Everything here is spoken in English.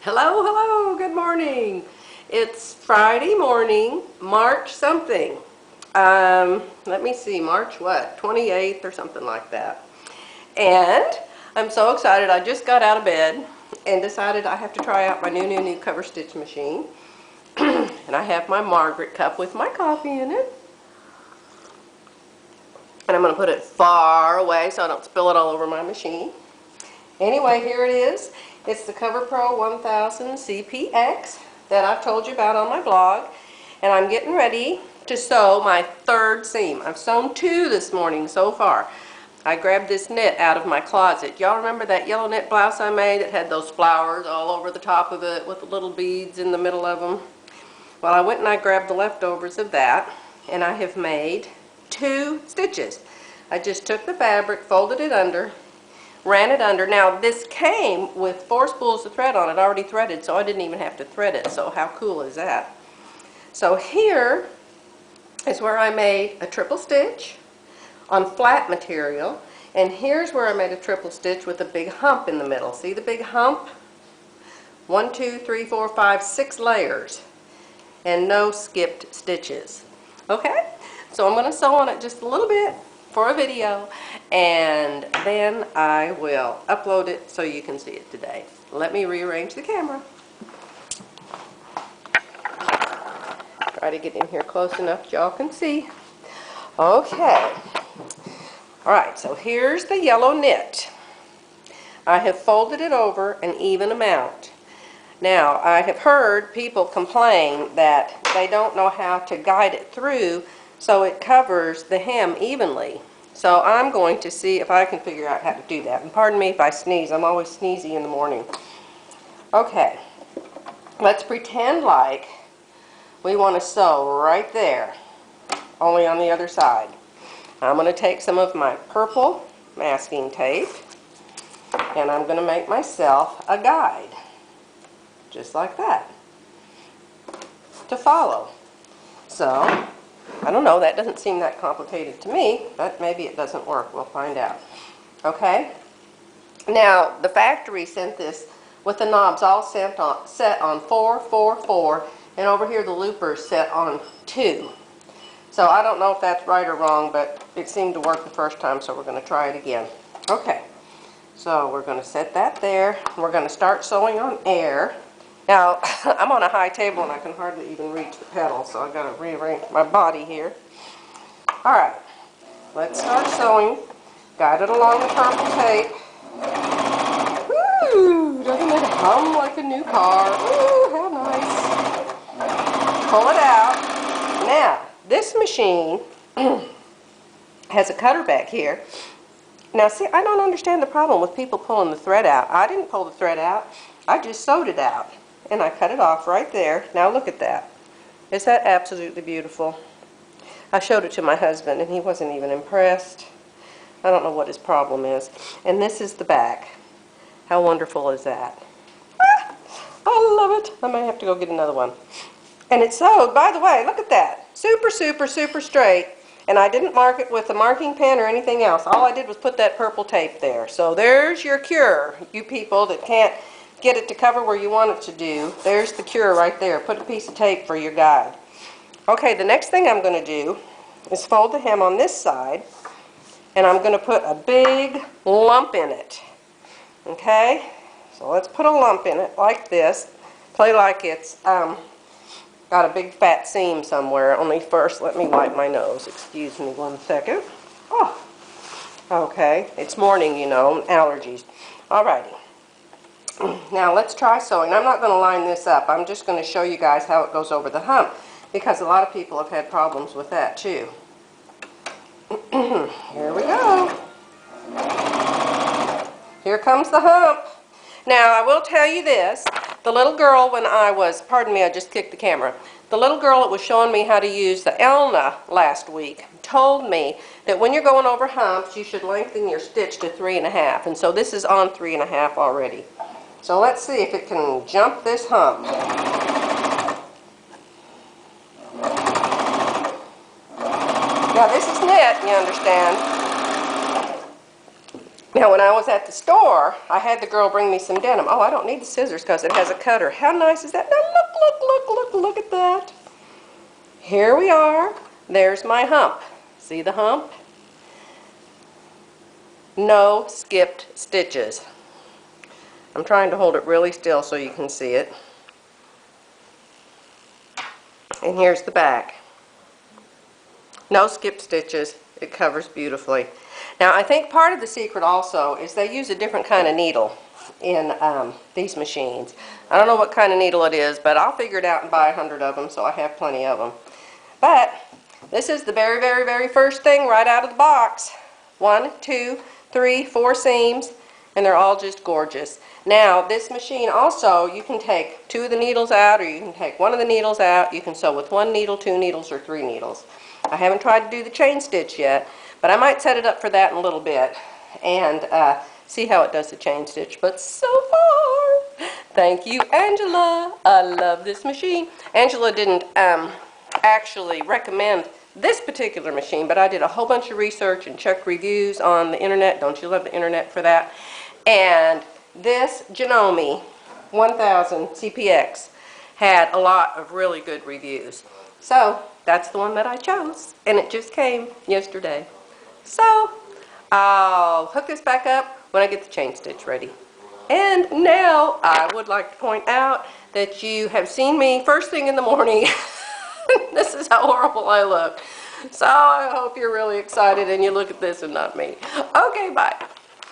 Hello, hello, good morning. It's Friday morning, March something. Let me see, March what? 28th or something like that. And I'm so excited. I just got out of bed and decided I have to try out my new cover stitch machine. And I have my Margaret cup with my coffee in it. And I'm going to put it far away so I don't spill it all over my machine. Anyway, here it is. It's the Cover Pro 1000 CPX that I've told you about on my blog. And I'm getting ready to sew my third seam. I've sewn two this morning so far. I grabbed this knit out of my closet. Y'all remember that yellow knit blouse I made that had those flowers all over the top of it with the little beads in the middle of them? Well, I went and I grabbed the leftovers of that, and I have made two stitches. I just took the fabric, folded it under, ran it under. Now this came with 4 spools of thread on it already threaded, so I didn't even have to thread it. So how cool is that? So here is where I made a triple stitch on flat material, and here's where I made a triple stitch with a big hump in the middle. See the big hump? 1, 2, 3, 4, 5, 6 layers and no skipped stitches. Okay, so I'm going to sew on it just a little bit for a video, and then I will upload it so you can see it today. Let me rearrange the camera. Try to get in here close enough y'all can see. Okay. Alright, so here's the yellow knit. I have folded it over an even amount. Now, I have heard people complain that they don't know how to guide it through so it covers the hem evenly. So I'm going to see if I can figure out how to do that. And pardon me if I sneeze. I'm always sneezy in the morning. Okay, let's pretend like we want to sew right there, only on the other side. I'm going to take some of my purple masking tape, and I'm going to make myself a guide, just like that, to follow. So, I don't know, that doesn't seem that complicated to me, but maybe it doesn't work. We'll find out. Okay? Now, the factory sent this with the knobs all set on 4, 4, 4, and over here the loopers set on 2. So I don't know if that's right or wrong, but it seemed to work the first time, so we're going to try it again. Okay, so we're going to set that there. We're going to start sewing on air. Now, I'm on a high table and I can hardly even reach the pedal, so I've got to rearrange my body here. Alright, let's start sewing. Guide it along the purple tape. Woo! Doesn't it hum like a new car? Ooh, how nice. Pull it out. Now, this machine has a cutter back here. Now, see, I don't understand the problem with people pulling the thread out. I didn't pull the thread out. I just sewed it out. And I cut it off right there. Now look at that. Is that absolutely beautiful? I showed it to my husband and he wasn't even impressed. I don't know what his problem is. And this is the back. How wonderful is that? Ah, I love it. I may have to go get another one. And it's sewed, by the way, look at that. Super, super, super straight. And I didn't mark it with a marking pen or anything else. All I did was put that purple tape there. So there's your cure, you people that can't get it to cover where you want it to do. There's the cure right there. Put a piece of tape for your guide. Okay, the next thing I'm going to do is fold the hem on this side, and I'm going to put a big lump in it. Okay, so let's put a lump in it like this. Play like it's got a big fat seam somewhere. Only first, let me wipe my nose. Excuse me 1 second. Oh, okay. It's morning, you know, allergies. Alrighty. Now let's try sewing. I'm not going to line this up. I'm just going to show you guys how it goes over the hump, because a lot of people have had problems with that too. Here we go. Here comes the hump. Now I will tell you this. The little girl when I was, pardon me, I just kicked the camera. The little girl that was showing me how to use the Elna last week told me that when you're going over humps, you should lengthen your stitch to 3.5. And so this is on 3.5 already. So let's see if it can jump this hump. Now this is knit, you understand. Now, when I was at the store, I had the girl bring me some denim. Oh, I don't need the scissors because it has a cutter. How nice is that? Now, look at that. Here we are. There's my hump. See the hump? No skipped stitches. I'm trying to hold it really still so you can see it. And here's the back. No skipped stitches. It covers beautifully. Now, I think part of the secret also is they use a different kind of needle in these machines. I don't know what kind of needle it is, but I'll figure it out and buy 100 of them, so I have plenty of them. But this is the very first thing right out of the box. 1, 2, 3, 4 seams, and they're all just gorgeous. Now, this machine also, you can take 2 of the needles out, or you can take 1 of the needles out. You can sew with 1 needle, 2 needles, or 3 needles. I haven't tried to do the chain stitch yet, but I might set it up for that in a little bit and see how it does the chain stitch. But so far, thank you, Angela. I love this machine. Angela didn't actually recommend this particular machine, but I did a whole bunch of research and checked reviews on the internet. Don't you love the internet for that? And this Janome 1000 CPX had a lot of really good reviews. So that's the one that I chose, and it just came yesterday. So I'll hook this back up when I get the chain stitch ready. And now I would like to point out that you have seen me first thing in the morning. This is how horrible I look. So I hope you're really excited and you look at this and not me. Okay, bye.